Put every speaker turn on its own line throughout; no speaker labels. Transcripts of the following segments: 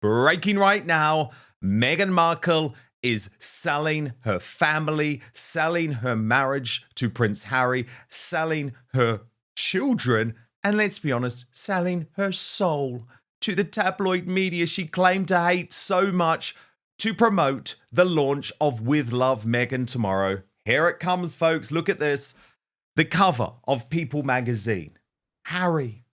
Breaking right now, Meghan Markle is selling her family, selling her marriage to Prince Harry, selling her children, and let's be honest, selling her soul to the tabloid media she claimed to hate so much to promote the launch of With Love Meghan tomorrow. Here it comes, folks. Look at this. The cover of People magazine. Harry,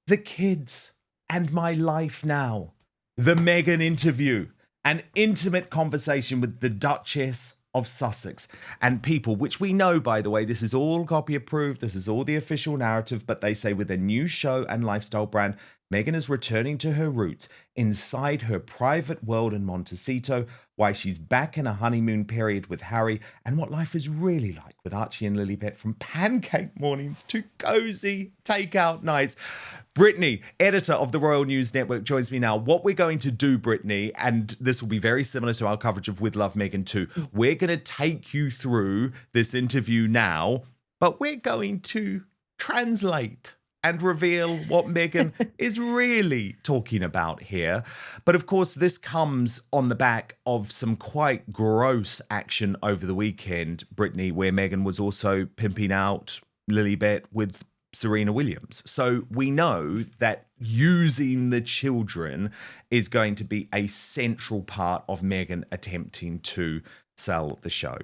the kids, and my life now. The Meghan interview, an intimate conversation with the Duchess of Sussex and People, which we know, by the way, this is all copy approved. This is all the official narrative, but they say with a new show and lifestyle brand, Meghan is returning to her roots inside her private world in Montecito, why she's back in a honeymoon period with Harry, and what life is really like with Archie and Lilibet, from pancake mornings to cozy takeout nights. Brittany, editor of the Royal News Network, joins me now. What we're going to do, Brittany, and this will be very similar to our coverage of With Love Meghan too, we're going to take you through this interview now, but we're going to translate and reveal what Meghan is really talking about here. But of course, this comes on the back of some quite gross action over the weekend, Brittany, where Meghan was also pimping out Lilibet with Serena Williams. So we know that using the children is going to be a central part of Meghan attempting to sell the show.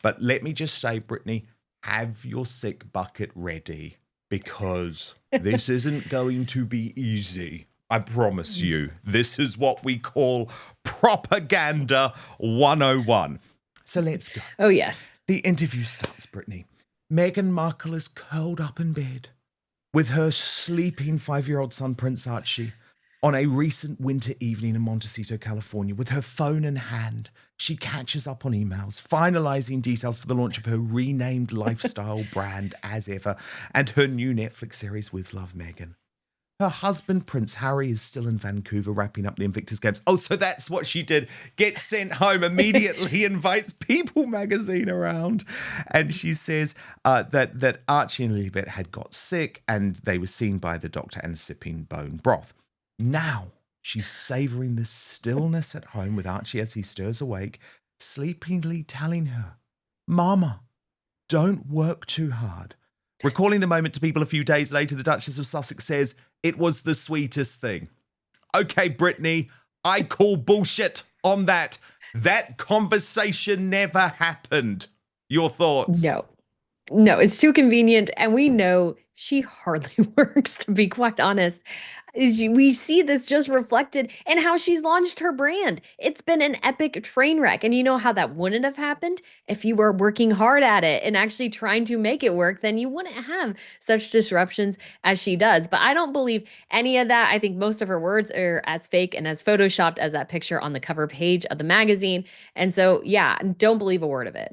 But let me just say, Brittany, have your sick bucket ready, because this isn't going to be easy. I promise you. This is what we call propaganda 101. So let's go.
Oh, yes.
The interview starts, Brittany. Meghan Markle is curled up in bed with her sleeping 5-year-old son, Prince Archie, on a recent winter evening in Montecito, California. With her phone in hand, she catches up on emails, finalizing details for the launch of her renamed lifestyle brand as ever, and her new Netflix series, With Love Meghan. Her husband, Prince Harry, is still in Vancouver wrapping up the Invictus Games. Oh, so that's what she did. Gets sent home, immediately invites People magazine around. And she says that Archie and Lilibet had got sick and they were seen by the doctor and sipping bone broth. Now she's savouring the stillness at home with Archie as he stirs awake, sleepingly telling her, "Mama, don't work too hard." Recalling the moment to People a few days later, the Duchess of Sussex says, "It was the sweetest thing." Okay, Brittany, I call bullshit on that. That conversation never happened. Your thoughts?
No, it's too convenient. And we know she hardly works, to be quite honest. We see this just reflected in how she's launched her brand. It's been an epic train wreck. And you know how that wouldn't have happened? If you were working hard at it and actually trying to make it work, then you wouldn't have such disruptions as she does. But I don't believe any of that. I think most of her words are as fake and as photoshopped as that picture on the cover page of the magazine. And so, yeah, don't believe a word of it.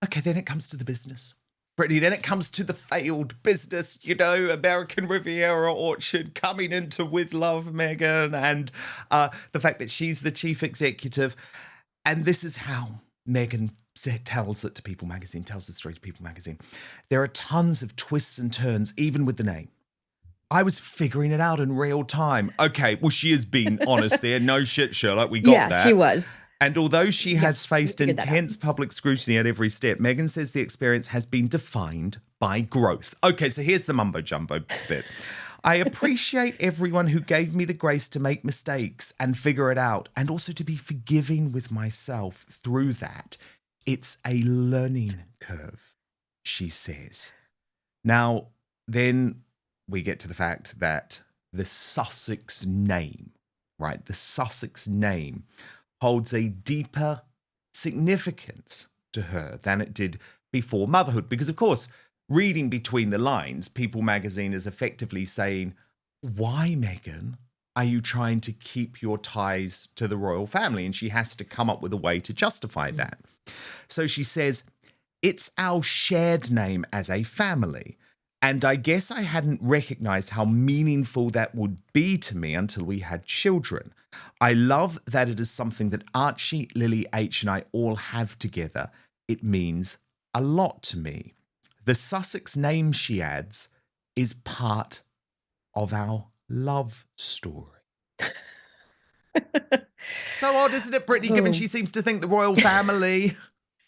Okay, then it comes to the business. Brittany, then it comes to the failed business, American Riviera Orchard coming into With Love Meghan, and the fact that she's the chief executive. And this is how Meghan tells it to People magazine, tells the story to People magazine. There are tons of twists and turns, even with the name. I was figuring it out in real time. Okay, well, she is being honest there. No shit, Sherlock, we got that.
Yeah, she was.
And although she has faced intense public scrutiny at every step, Meghan says the experience has been defined by growth. Okay, so here's the mumbo-jumbo bit. I appreciate everyone who gave me the grace to make mistakes and figure it out, and also to be forgiving with myself through that. It's a learning curve, she says. Now, then we get to the fact that the Sussex name, right? The Sussex name holds a deeper significance to her than it did before motherhood. Because, of course, reading between the lines, People magazine is effectively saying, why, Meghan, are you trying to keep your ties to the royal family? And she has to come up with a way to justify that. So she says, it's our shared name as a family. And I guess I hadn't recognized how meaningful that would be to me until we had children. I love that it is something that Archie, Lily, H, and I all have together. It means a lot to me. The Sussex name, she adds, is part of our love story. So odd, isn't it, Brittany, given
Oh.
she seems to think the royal family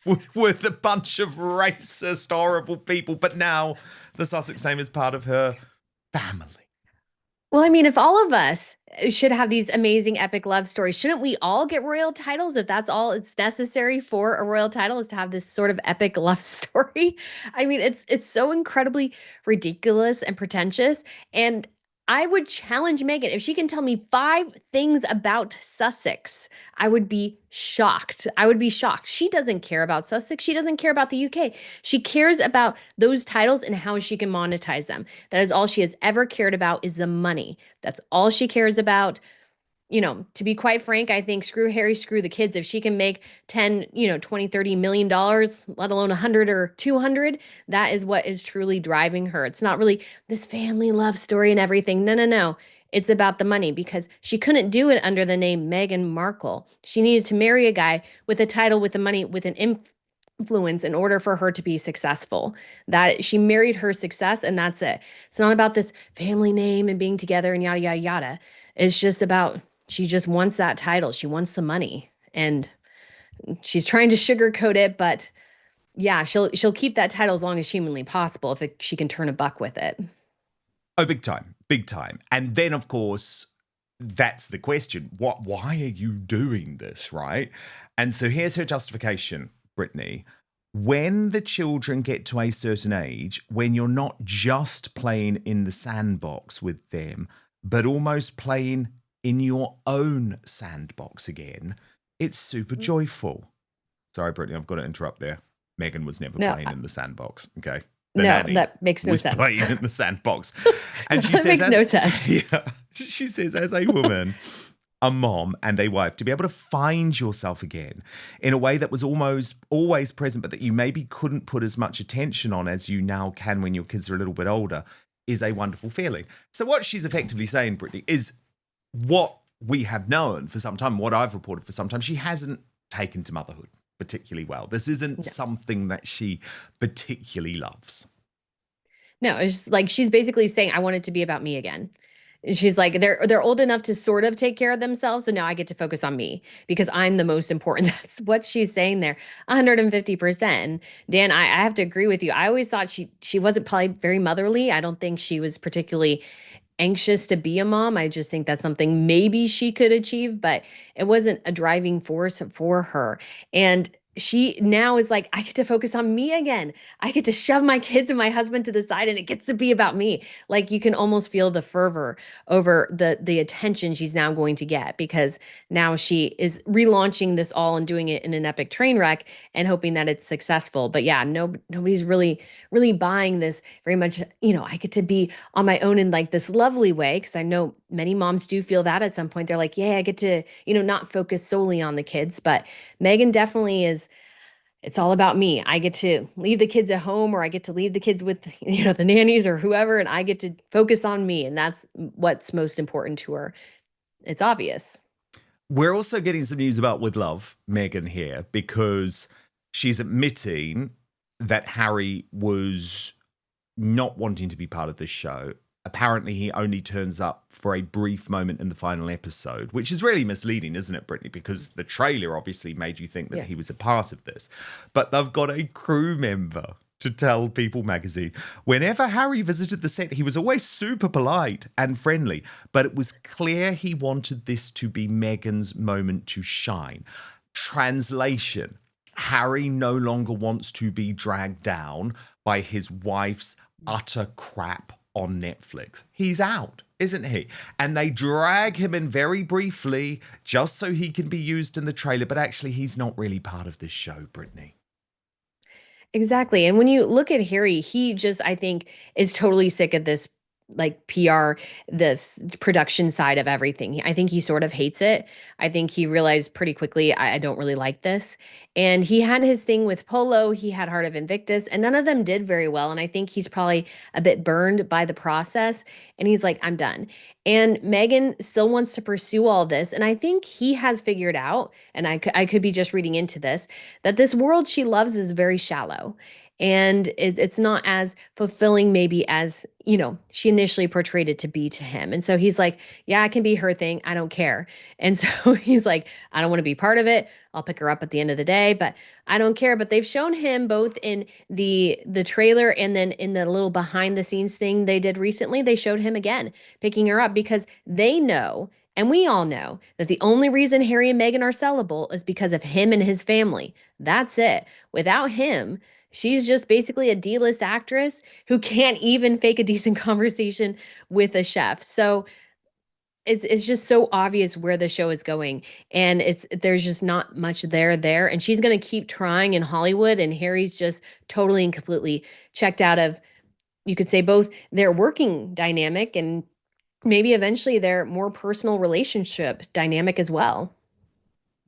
were a bunch of racist, horrible people, but now the Sussex name is part of her family.
Well, I mean, if all of us should have these amazing epic love stories, shouldn't we all get royal titles if that's all it's necessary for a royal title is to have this sort of epic love story? I mean, it's so incredibly ridiculous and pretentious. And I would challenge Meghan if she can tell me 5 things about Sussex. I would be shocked. I would be shocked. She doesn't care about Sussex. She doesn't care about the UK. She cares about those titles and how she can monetize them. That is all she has ever cared about is the money. That's all she cares about. To be quite frank, I think screw Harry, screw the kids. If she can make 10, 20, $30 million, let alone 100 or 200, that is what is truly driving her. It's not really this family love story and everything. No, no, no. It's about the money because she couldn't do it under the name Meghan Markle. She needed to marry a guy with a title, with the money, with an influence in order for her to be successful. That she married her success and that's it. It's not about this family name and being together and yada yada yada. It's just about she just wants that title. She wants the money. And she's trying to sugarcoat it, but yeah, she'll keep that title as long as humanly possible if she can turn a buck with it.
Oh, big time, big time. And then, of course, that's the question. Why are you doing this, right? And so here's her justification, Brittany. When the children get to a certain age, when you're not just playing in the sandbox with them, but almost playing in your own sandbox again, it's super joyful. Sorry, Brittany, I've got to interrupt there. Meghan was never
No,
playing in the sandbox, okay?
no,
Nanny
that makes no
was
sense.
playing in the sandbox. And she
That
says,
makes no sense.
Yeah, she says, as a woman, a mom and a wife, to be able to find yourself again in a way that was almost always present, but that you maybe couldn't put as much attention on as you now can when your kids are a little bit older, is a wonderful feeling. So what she's effectively saying, Brittany, is what we have known for some time, what I've reported for some time. She hasn't taken to motherhood particularly well. This isn't something that she particularly loves.
No, it's just like she's basically saying, I want it to be about me again. She's like, they're old enough to sort of take care of themselves. So now I get to focus on me because I'm the most important. That's what she's saying there. 150%. Dan, I have to agree with you. I always thought she wasn't probably very motherly. I don't think she was particularly anxious to be a mom. I just think that's something maybe she could achieve, but it wasn't a driving force for her. And she now is like, I get to focus on me again. I get to shove my kids and my husband to the side and it gets to be about me. Like you can almost feel the fervor over the attention she's now going to get because now she is relaunching this all and doing it in an epic train wreck and hoping that it's successful. But yeah, nobody's really buying this very much. I get to be on my own in like this lovely way because I know many moms do feel that at some point. They're like, yeah, I get to, not focus solely on the kids. But Meghan definitely is, it's all about me. I get to leave the kids at home or I get to leave the kids with, the nannies or whoever, and I get to focus on me. And that's what's most important to her. It's obvious.
We're also getting some news about With Love, Meghan here, because she's admitting that Harry was not wanting to be part of this show. Apparently, he only turns up for a brief moment in the final episode, which is really misleading, isn't it, Brittany? Because the trailer obviously made you think that he was a part of this. But they've got a crew member to tell People magazine. Whenever Harry visited the set, he was always super polite and friendly, but it was clear he wanted this to be Meghan's moment to shine. Translation: Harry no longer wants to be dragged down by his wife's utter crap on Netflix. He's out, isn't he? And they drag him in very briefly just so he can be used in the trailer, but actually he's not really part of this show, Brittany.
Exactly. And when you look at Harry, he just, I think, is totally sick of this like PR, this production side of everything. I think he sort of hates it. I think he realized pretty quickly, I don't really like this. And he had his thing with Polo, he had Heart of Invictus, and none of them did very well. And I think he's probably a bit burned by the process. And he's like, I'm done. And Meghan still wants to pursue all this. And I think he has figured out, and I could be just reading into this, that this world she loves is very shallow. And it's not as fulfilling maybe as, she initially portrayed it to be to him. And so he's like, yeah, it can be her thing. I don't care. And so he's like, I don't want to be part of it. I'll pick her up at the end of the day, but I don't care. But they've shown him both in the trailer and then in the little behind the scenes thing they did recently, they showed him again picking her up because they know, and we all know, that the only reason Harry and Meghan are sellable is because of him and his family. That's it. Without him, she's just basically a D-list actress who can't even fake a decent conversation with a chef. So it's just so obvious where the show is going, and there's just not much there, and she's going to keep trying in Hollywood, and Harry's just totally and completely checked out of, you could say, both their working dynamic and maybe eventually their more personal relationship dynamic as well.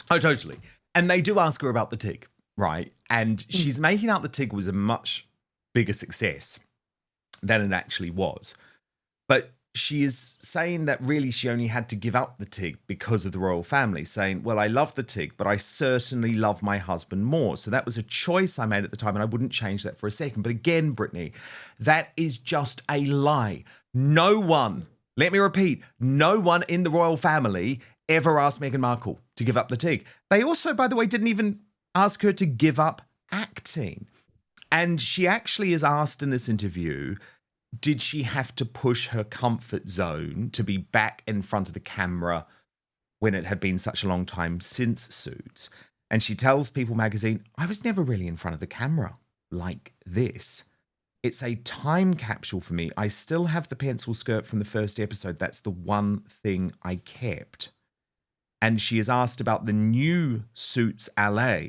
Oh, totally. And they do ask her about the TIG, right? And she's making out the TIG was a much bigger success than it actually was. But she is saying that really she only had to give up the TIG because of the royal family, saying, well, I love the TIG, but I certainly love my husband more. So that was a choice I made at the time, and I wouldn't change that for a second. But again, Brittany, that is just a lie. No one, let me repeat, no one in the royal family ever asked Meghan Markle to give up the TIG. They also, by the way, didn't even ask her to give up acting. And she actually is asked in this interview, did she have to push her comfort zone to be back in front of the camera when it had been such a long time since Suits? And she tells People magazine, I was never really in front of the camera like this. It's a time capsule for me. I still have the pencil skirt from the first episode. That's the one thing I kept. And she is asked about the new Suits LA,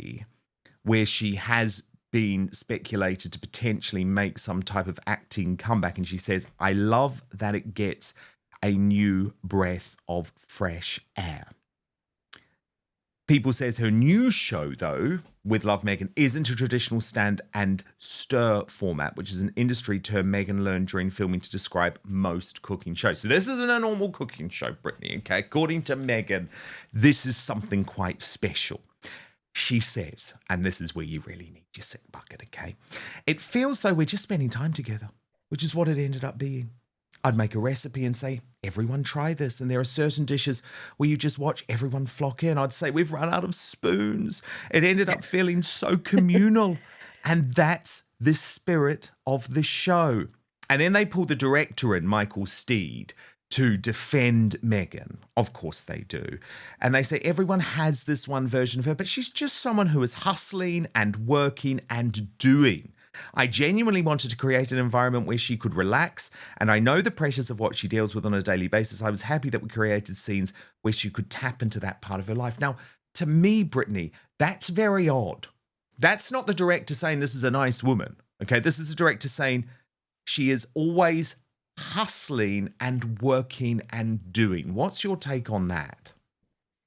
where she has been speculated to potentially make some type of acting comeback. And she says, I love that it gets a new breath of fresh air. People says her new show, though, with Love Meghan, isn't a traditional stand and stir format, which is an industry term Meghan learned during filming to describe most cooking shows. So this isn't a normal cooking show, Brittany, okay? According to Meghan, this is something quite special. She says, and this is where you really need your sick bucket, okay? It feels though we're just spending time together, which is what it ended up being. I'd make a recipe and say, everyone try this. And there are certain dishes where you just watch everyone flock in. I'd say, we've run out of spoons. It ended up feeling so communal. And that's the spirit of the show. And then they pulled the director in, Michael Steed, to defend Meghan. Of course they do. And they say everyone has this one version of her, but she's just someone who is hustling and working and doing. I genuinely wanted to create an environment where she could relax, and I know the pressures of what she deals with on a daily basis. I was happy that we created scenes where she could tap into that part of her life. Now, to me, Brittany, that's very odd. That's not the director saying this is a nice woman, okay? This is the director saying she is always hustling and working and doing. What's your take on that?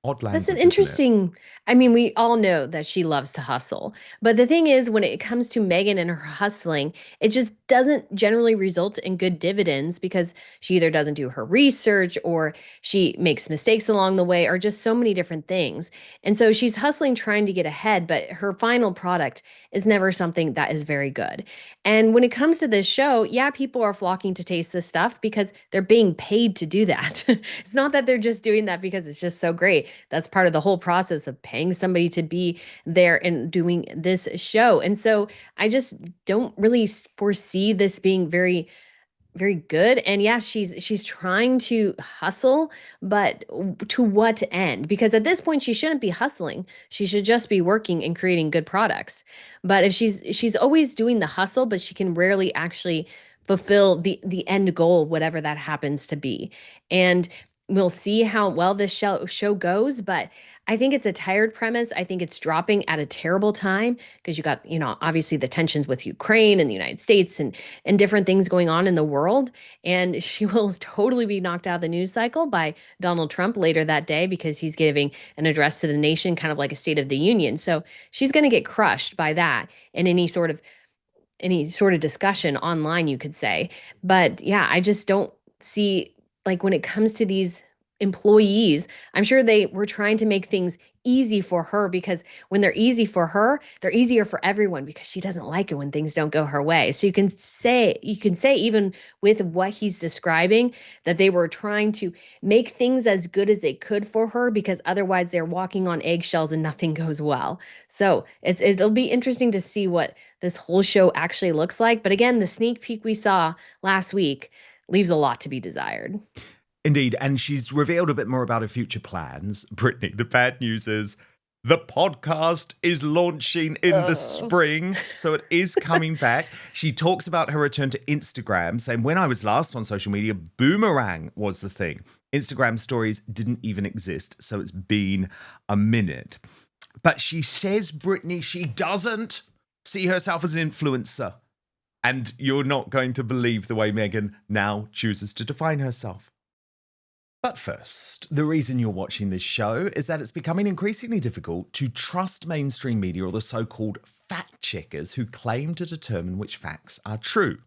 Odd language,
That's an
isn't it?
interesting. I mean, we all know that she loves to hustle. But the thing is, when it comes to Meghan and her hustling, it just doesn't generally result in good dividends because she either doesn't do her research or she makes mistakes along the way or just so many different things. And so she's hustling trying to get ahead, but her final product is never something that is very good. And when it comes to this show, yeah, people are flocking to taste this stuff because they're being paid to do that. It's not that they're just doing that because it's just so great. That's part of the whole process of paying somebody to be there and doing this show. And so I just don't really foresee this being very very good. And yes, she's trying to hustle, but to what end? Because at this point she shouldn't be hustling. She should just be working and creating good products. But if she's always doing the hustle, but she can rarely actually fulfill the end goal, whatever that happens to be. And we'll see how well this show goes, but I think it's a tired premise. I think it's dropping at a terrible time because you got, obviously the tensions with Ukraine and the United States and different things going on in the world. And she will totally be knocked out of the news cycle by Donald Trump later that day because he's giving an address to the nation, kind of like a State of the Union. So she's going to get crushed by that in any sort of discussion online, you could say. But yeah, I just don't see, like, when it comes to these employees, I'm sure they were trying to make things easy for her, because when they're easy for her, they're easier for everyone, because she doesn't like it when things don't go her way. So you can say even with what he's describing, that they were trying to make things as good as they could for her, because otherwise they're walking on eggshells and nothing goes well. So it'll be interesting to see what this whole show actually looks like. But again, the sneak peek we saw last week leaves a lot to be desired.
Indeed, and she's revealed a bit more about her future plans. Brittany, the bad news is the podcast is launching in the spring, so it is coming back. She talks about her return to Instagram, saying, when I was last on social media, boomerang was the thing. Instagram stories didn't even exist, so it's been a minute. But she says, Brittany, she doesn't see herself as an influencer. And you're not going to believe the way Meghan now chooses to define herself. But first, the reason you're watching this show is that it's becoming increasingly difficult to trust mainstream media or the so-called fact checkers who claim to determine which facts are true.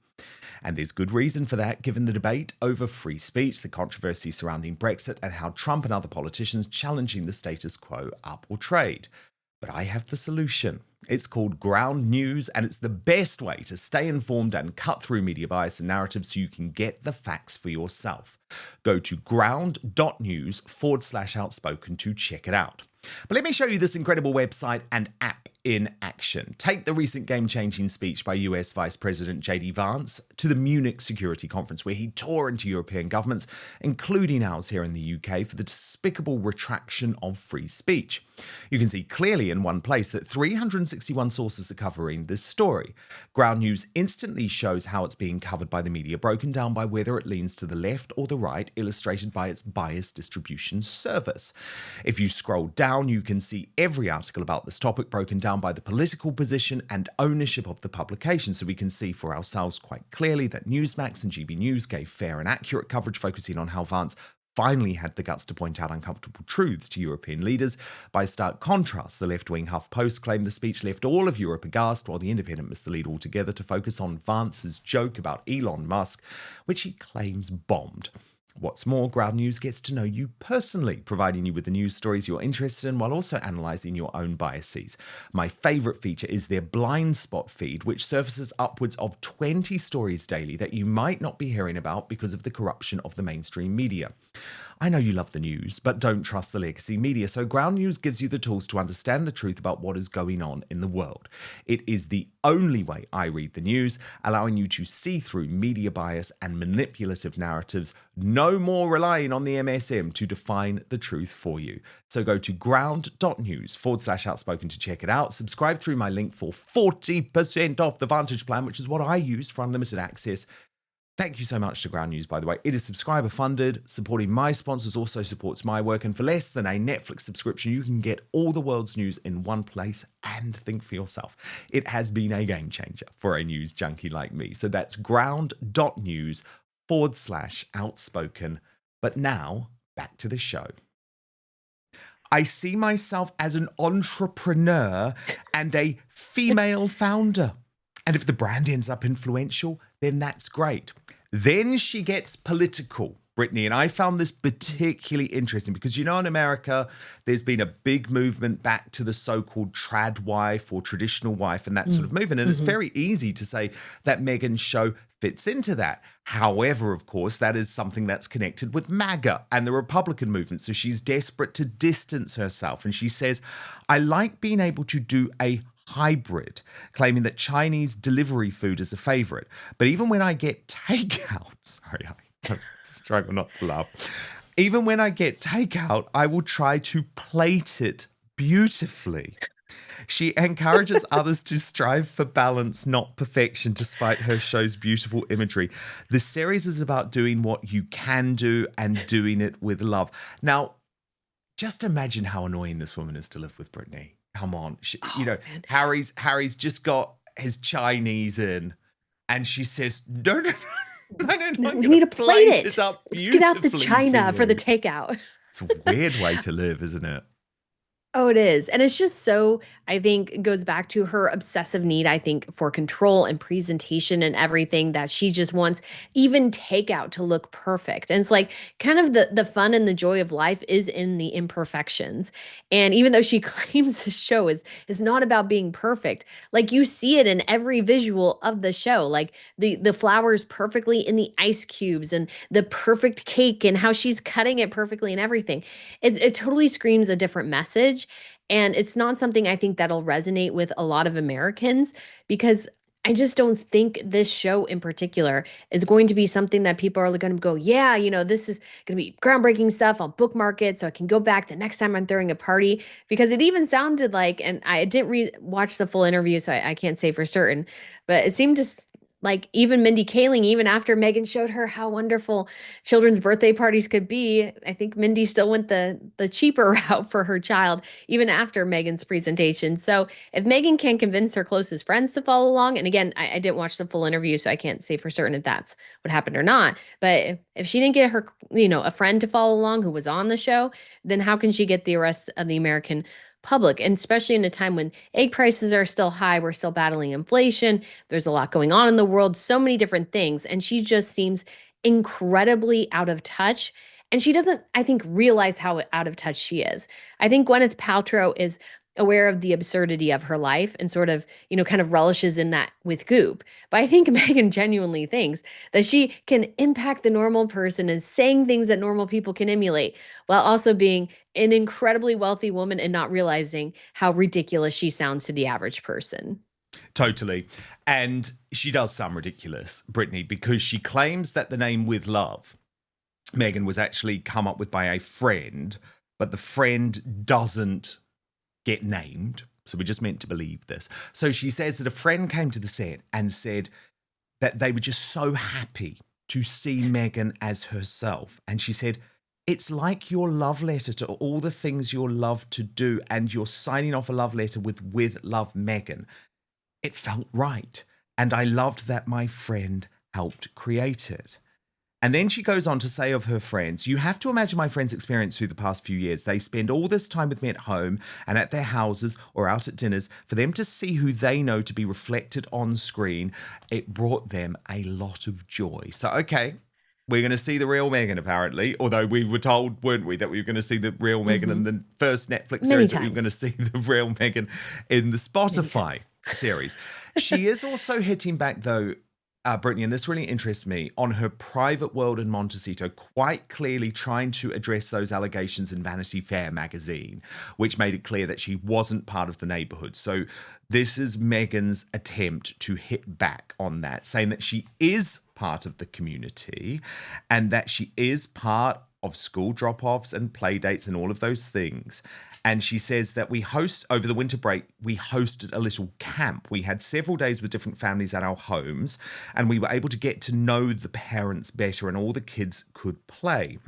And there's good reason for that, given the debate over free speech, the controversy surrounding Brexit, and how Trump and other politicians challenging the status quo are portrayed. But I have the solution. It's called Ground News, and it's the best way to stay informed and cut through media bias and narratives so you can get the facts for yourself. Go to ground.news/outspoken to check it out. But let me show you this incredible website and app in action. Take the recent game-changing speech by US Vice President J.D. Vance to the Munich Security Conference, where he tore into European governments, including ours here in the UK, for the despicable retraction of free speech. You can see clearly in one place that 361 sources are covering this story. Ground News instantly shows how it's being covered by the media, broken down by whether it leans to the left or the right, illustrated by its bias distribution service. If you scroll down, you can see every article about this topic broken down by the political position and ownership of the publication, so we can see for ourselves quite clearly that Newsmax and GB News gave fair and accurate coverage, focusing on how Vance finally had the guts to point out uncomfortable truths to European leaders. By stark contrast, the left-wing HuffPost claimed the speech left all of Europe aghast, while The Independent missed the lead altogether to focus on Vance's joke about Elon Musk, which he claims bombed. What's more, Ground News gets to know you personally, providing you with the news stories you're interested in while also analysing your own biases. My favourite feature is their blind spot feed, which surfaces upwards of 20 stories daily that you might not be hearing about because of the corruption of the mainstream media. I know you love the news, but don't trust the legacy media, so Ground News gives you the tools to understand the truth about what is going on in the world. It is the only way I read the news, allowing you to see through media bias and manipulative narratives, no more relying on the MSM to define the truth for you. So go to ground.news/outspoken to check it out. Subscribe through my link for 40% off the Vantage plan, which is what I use for unlimited access. Thank you so much to Ground News, by the way. It is subscriber funded. Supporting my sponsors also supports my work. And for less than a Netflix subscription, you can get all the world's news in one place and think for yourself. It has been a game changer for a news junkie like me. So that's ground.news/outspoken. But now, back to the show. I see myself as an entrepreneur and a female founder. And if the brand ends up influential, then that's great. Then she gets political, Brittany. And I found this particularly interesting because, in America, there's been a big movement back to the so-called tradwife or traditional wife and that sort of movement. And it's very easy to say that Meghan's show fits into that. However, of course, that is something that's connected with MAGA and the Republican movement. So she's desperate to distance herself. And she says, I like being able to do a hybrid, claiming that Chinese delivery food is a favorite. But even when I get takeout, sorry, I struggle not to laugh. Even when I get takeout, I will try to plate it beautifully. She encourages others to strive for balance, not perfection, despite her show's beautiful imagery. The series is about doing what you can do and doing it with love. Now, just imagine how annoying this woman is to live with, Brittany. Come on. Man. Harry's just got his Chinese in, and she says, no,
we need to plate it
up
Let's get out the China for the takeout.
It's a weird way to live, isn't it?
Oh, it is. And it's just so, I think, it goes back to her obsessive need, I think, for control and presentation and everything that she just wants, even takeout to look perfect. And it's like kind of the fun and the joy of life is in the imperfections. And even though she claims the show is not about being perfect, like you see it in every visual of the show, like the flowers perfectly in the ice cubes and the perfect cake and how she's cutting it perfectly and everything. It totally screams a different message, and it's not something I think that'll resonate with a lot of Americans because I just don't think this show in particular is going to be something that people are going to go, yeah, this is going to be groundbreaking stuff. I'll bookmark it so I can go back the next time I'm throwing a party. Because it even sounded like, and I didn't watch the full interview, so I can't say for certain, but it seemed to like even Mindy Kaling, even after Meghan showed her how wonderful children's birthday parties could be, I think Mindy still went the cheaper route for her child, even after Meghan's presentation. So if Meghan can convince her closest friends to follow along, and again, I didn't watch the full interview, so I can't say for certain if that's what happened or not. But if she didn't get her, a friend to follow along who was on the show, then how can she get the rest of the American public? And especially in a time when egg prices are still high, we're still battling inflation. There's a lot going on in the world, so many different things. And she just seems incredibly out of touch. And she doesn't, I think, realize how out of touch she is. I think Gwyneth Paltrow is aware of the absurdity of her life and sort of, kind of relishes in that with Goop. But I think Meghan genuinely thinks that she can impact the normal person and saying things that normal people can emulate while also being an incredibly wealthy woman and not realizing how ridiculous she sounds to the average person.
Totally. And she does sound ridiculous, Brittany, because she claims that the name With Love, Meghan, was actually come up with by a friend, but the friend doesn't get named. So we're just meant to believe this. So she says that a friend came to the set and said that they were just so happy to see Meghan as herself. And she said, it's like your love letter to all the things you're loved to do, and you're signing off a love letter with Love, Meghan. It felt right. And I loved that my friend helped create it. And then she goes on to say of her friends, you have to imagine my friends' experience through the past few years. They spend all this time with me at home and at their houses or out at dinners. For them to see who they know to be reflected on screen, it brought them a lot of joy. So, okay, we're going to see the real Meghan, apparently. Although we were told, weren't we, that we were going to see the real Meghan in the first Netflix
Many
series, that we were going to
times.
see the real Meghan in the
Many
Spotify
times.
series. She is also hitting back, though, Brittany, and this really interests me, on her private world in Montecito, quite clearly trying to address those allegations in Vanity Fair magazine, which made it clear that she wasn't part of the neighborhood. So this is Meghan's attempt to hit back on that, saying that she is part of the community and that she is part of school drop-offs and play dates and all of those things. And she says that over the winter break, we hosted a little camp. We had several days with different families at our homes, and we were able to get to know the parents better, and all the kids could play.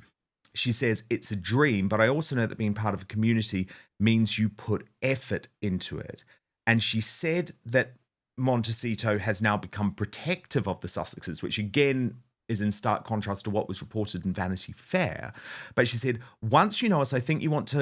She says, it's a dream, but I also know that being part of a community means you put effort into it. And she said that Montecito has now become protective of the Sussexes, which again is in stark contrast to what was reported in Vanity Fair. But she said, once you know us, I think you want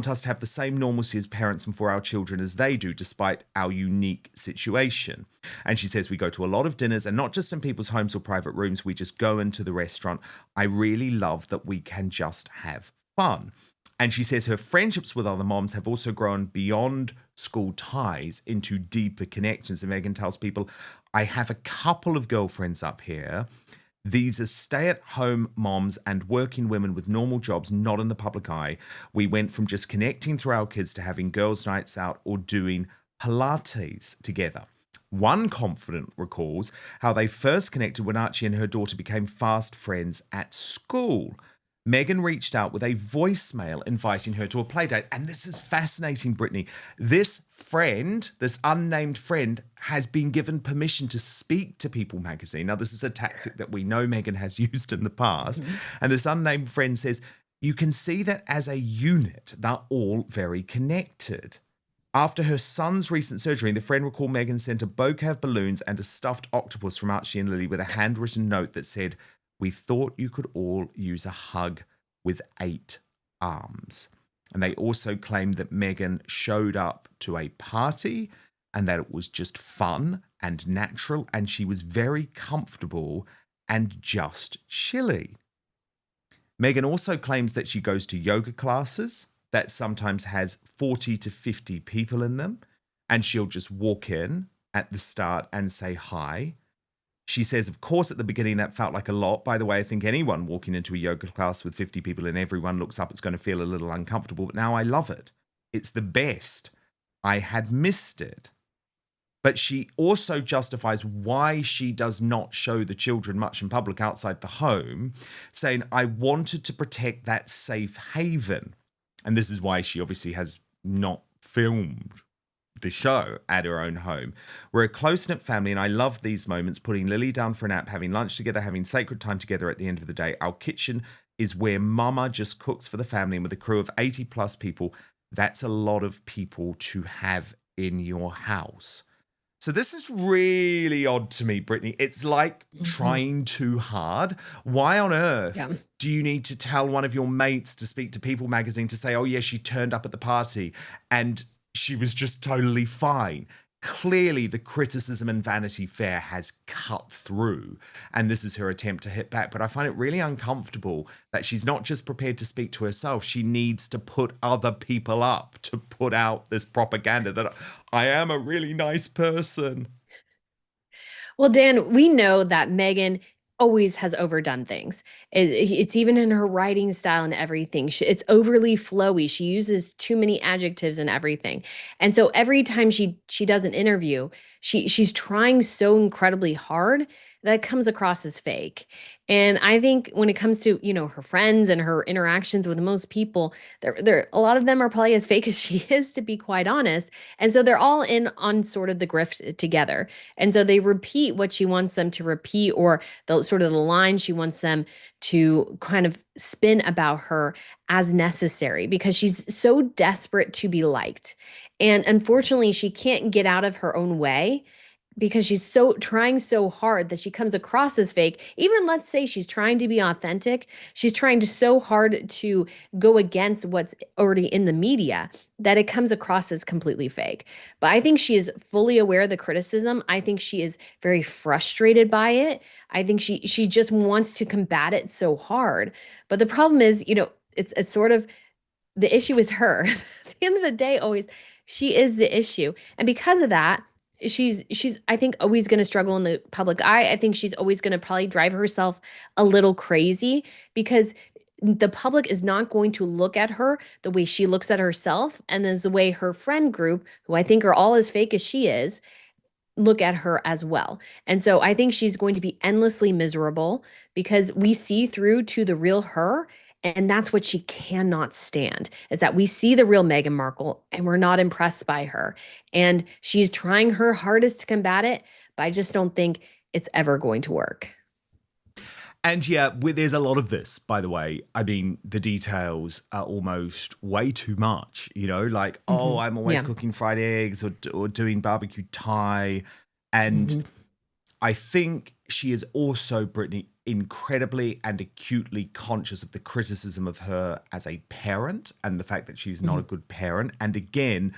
us to have the same normalcy as parents and for our children as they do, despite our unique situation. And she says, we go to a lot of dinners, and not just in people's homes or private rooms, we just go into the restaurant. I really love that we can just have fun. And she says her friendships with other moms have also grown beyond school ties into deeper connections. And Meghan tells people, I have a couple of girlfriends up here. These are stay-at-home moms and working women with normal jobs, not in the public eye. We went from just connecting through our kids to having girls' nights out or doing Pilates together. One confidant recalls how they first connected when Archie and her daughter became fast friends at school. Meghan reached out with a voicemail inviting her to a playdate. And this is fascinating, Brittany. This friend, this unnamed friend, has been given permission to speak to People magazine. Now, this is a tactic that we know Meghan has used in the past.
Mhm.
And this unnamed friend says, you can see that as a unit, they're all very connected. After her son's recent surgery, the friend recalled Meghan sent a bouquet of balloons and a stuffed octopus from Archie and Lily with a handwritten note that said, we thought you could all use a hug with 8 arms. And they also claimed that Meghan showed up to a party and that it was just fun and natural, and she was very comfortable and just chilly. Meghan also claims that she goes to yoga classes that sometimes has 40 to 50 people in them, and she'll just walk in at the start and say hi. She says, of course, at the beginning that felt like a lot. By the way, I think anyone walking into a yoga class with 50 people and everyone looks up, it's going to feel a little uncomfortable, but now I love it. It's the best. I had missed it. But she also justifies why she does not show the children much in public outside the home, saying, I wanted to protect that safe haven. And this is why she obviously has not filmed the show at her own home. We're a close-knit family, and I love these moments, putting Lily down for a nap, having lunch together, having sacred time together at the end of the day. Our kitchen is where Mama just cooks for the family, and with a crew of 80 plus people, that's a lot of people to have in your house. So this is really odd to me, Brittany. It's like trying too hard. Why on earth do you need to tell one of your mates to speak to People magazine to say, oh, yeah, she turned up at the party and she was just totally fine? Clearly, the criticism and Vanity Fair has cut through, and this is her attempt to hit back. But I find it really uncomfortable that she's not just prepared to speak to herself. She needs to put other people up to put out this propaganda that I am a really nice person.
Well, Dan, we know that Meghan always has overdone things. It's even in her writing style and everything. It's overly flowy. She uses too many adjectives and everything. And so every time she does an interview, she's trying so incredibly hard that it comes across as fake. And I think when it comes to, her friends and her interactions with most people, there a lot of them are probably as fake as she is, to be quite honest. And so they're all in on sort of the grift together. And so they repeat what she wants them to repeat, or the sort of the line she wants them to kind of spin about her as necessary, because she's so desperate to be liked. And unfortunately, she can't get out of her own way, because she's trying so hard that she comes across as fake. Even let's say she's trying to be authentic, she's trying so hard to go against what's already in the media that it comes across as completely fake. But I think she is fully aware of the criticism. I think she is very frustrated by it. I think she just wants to combat it so hard. But the problem is, it's sort of, the issue is her. At the end of the day, always, she is the issue. And because of that, she's I think always going to struggle in the public eye. I think she's always going to probably drive herself a little crazy, because the public is not going to look at her the way she looks at herself, and there's the way her friend group, who I think are all as fake as she is, look at her as well. And so I think she's going to be endlessly miserable, because we see through to the real her. And that's what she cannot stand, is that we see the real Meghan Markle and we're not impressed by her. And she's trying her hardest to combat it, but I just don't think it's ever going to work.
And yeah, there's a lot of this, by the way. I mean, the details are almost way too much, like, oh, I'm always cooking fried eggs or doing barbecue Thai. And I think she is also, Brittany, incredibly and acutely conscious of the criticism of her as a parent and the fact that she's not a good parent. And again,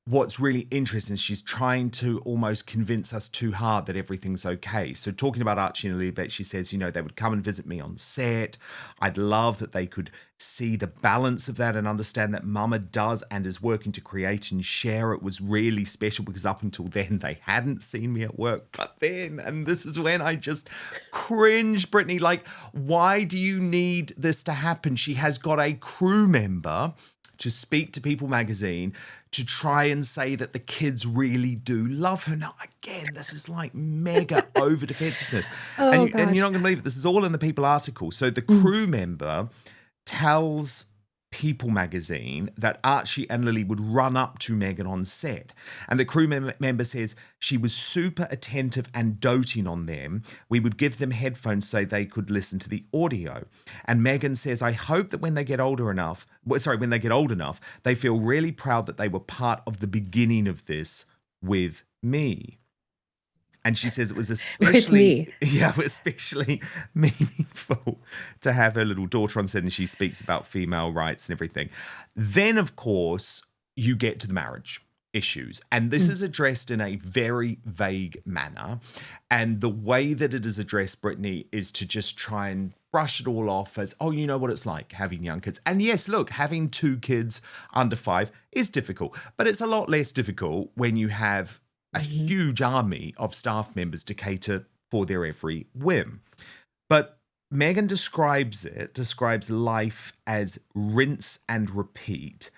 what's really interesting is she's trying to almost convince us too hard that everything's okay. So talking about Archie and Lilibet, she says, they would come and visit me on set. I'd love that they could see the balance of that and understand that Mama does and is working to create and share. It was really special because up until then they hadn't seen me at work. But then, and this is when I just cringe, Brittany, like, why do you need this to happen? She has got a crew member to speak to People magazine to try and say that the kids really do love her. Now, again, this is like mega over defensiveness. And you're not going to believe it. This is all in the People article. So the crew member tells People magazine that Archie and Lily would run up to Meghan on set. And the crew member says she was super attentive and doting on them. We would give them headphones so they could listen to the audio. And Meghan says, I hope that when they get old enough, they feel really proud that they were part of the beginning of this with me. And she says it was
With me.
especially meaningful to have her little daughter on set, and she speaks about female rights and everything. Then, of course, you get to the marriage issues. And this is addressed in a very vague manner. And the way that it is addressed, Brittany, is to just try and brush it all off as, oh, you know what it's like having young kids. And yes, look, having 2 kids under 5 is difficult, but it's a lot less difficult when you have a huge army of staff members to cater for their every whim. But Meghan describes life as rinse and repeat,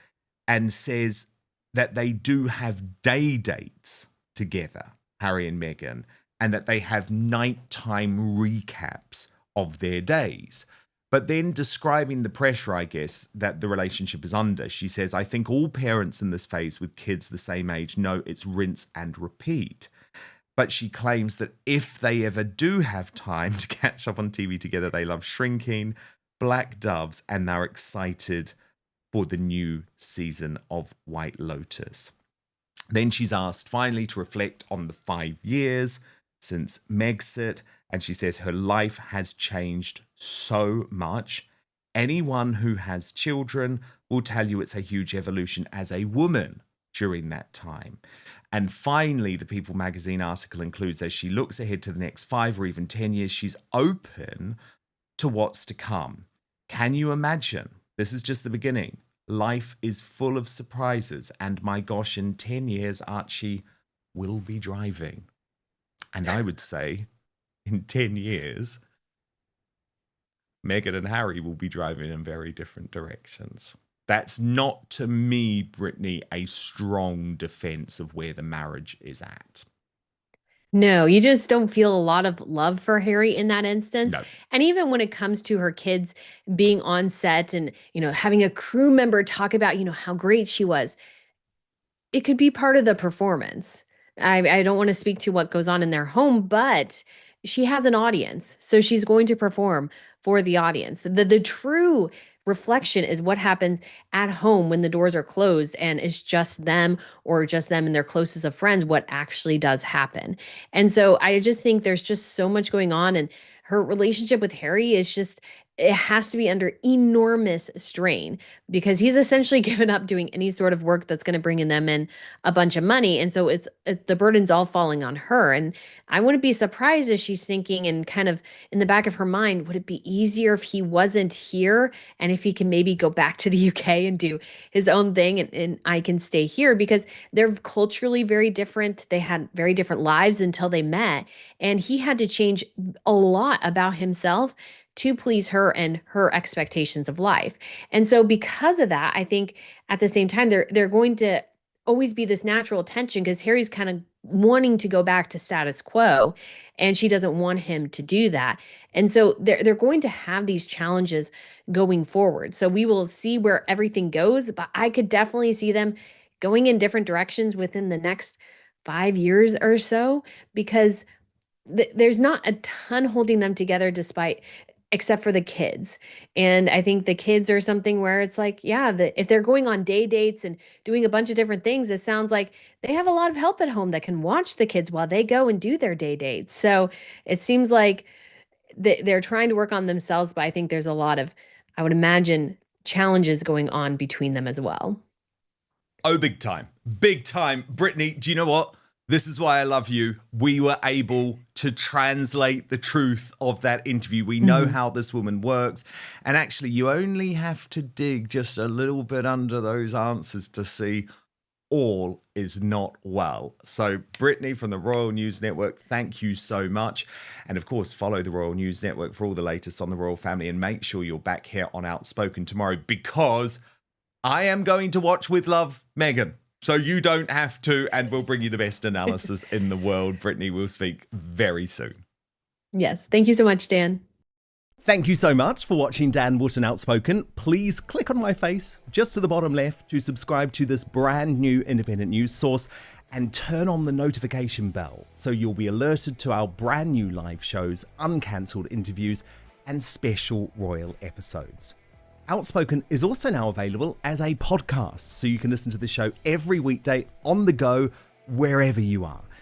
and says that they do have day dates together, Harry and Meghan, and that they have nighttime recaps of their days. But then describing the pressure, I guess, that the relationship is under, she says, I think all parents in this phase with kids the same age know it's rinse and repeat. But she claims that if they ever do have time to catch up on TV together, they love Shrinking, Black Doves, and they're excited for the new season of White Lotus. Then she's asked finally to reflect on the 5 years since Megxit, and she says her life has changed so much. Anyone who has children will tell you it's a huge evolution as a woman during that time. And finally, the People magazine article includes, as she looks ahead to the next 5 or even 10 years, she's open to what's to come. Can you imagine? This is just the beginning. Life is full of surprises. And my gosh, in 10 years, Archie will be driving. And I would say in 10 years, Meghan and Harry will be driving in very different directions. That's not, to me, Brittany, a strong defense of where the marriage is at.
No, you just don't feel a lot of love for Harry in that instance.
No.
And even when it comes to her kids being on set and, having a crew member talk about, how great she was, it could be part of the performance. I don't want to speak to what goes on in their home, but she has an audience. So she's going to perform for the audience. The true reflection is what happens at home when the doors are closed and it's just them or just them and their closest of friends, what actually does happen. And so I just think there's just so much going on, and her relationship with Harry is just, it has to be under enormous strain because he's essentially given up doing any sort of work that's going to bring in them in a bunch of money. And so the burden's all falling on her. And I wouldn't be surprised if she's thinking, and kind of in the back of her mind, would it be easier if he wasn't here and if he can maybe go back to the UK and do his own thing, and I can stay here, because they're culturally very different. They had very different lives until they met. And he had to change a lot about himself to please her and her expectations of life. And so because of that, I think at the same time, they're going to always be this natural tension, because Harry's kind of wanting to go back to status quo and she doesn't want him to do that. And so they're going to have these challenges going forward. So we will see where everything goes, but I could definitely see them going in different directions within the next 5 years or so, because there's not a ton holding them together except for the kids. And I think the kids are something where it's like, yeah, if they're going on day dates and doing a bunch of different things, it sounds like they have a lot of help at home that can watch the kids while they go and do their day dates. So it seems like they're trying to work on themselves, but I think there's a lot of, I would imagine, challenges going on between them as well.
Oh, big time. Big time. Brittany, do you know what? This is why I love you. We were able to translate the truth of that interview. We know how this woman works. And actually, you only have to dig just a little bit under those answers to see all is not well. So, Brittany from the Royal News Network, thank you so much. And of course, follow the Royal News Network for all the latest on the royal family. And make sure you're back here on Outspoken tomorrow, because I am going to watch with love Meghan. So you don't have to, and we'll bring you the best analysis in the world. Brittany, we'll speak very soon.
Yes. Thank you so much, Dan.
Thank you so much for watching Dan Wootton Outspoken. Please click on my face just to the bottom left to subscribe to this brand new independent news source, and turn on the notification bell so you'll be alerted to our brand new live shows, uncancelled interviews, and special royal episodes. Outspoken is also now available as a podcast, so you can listen to the show every weekday on the go, wherever you are.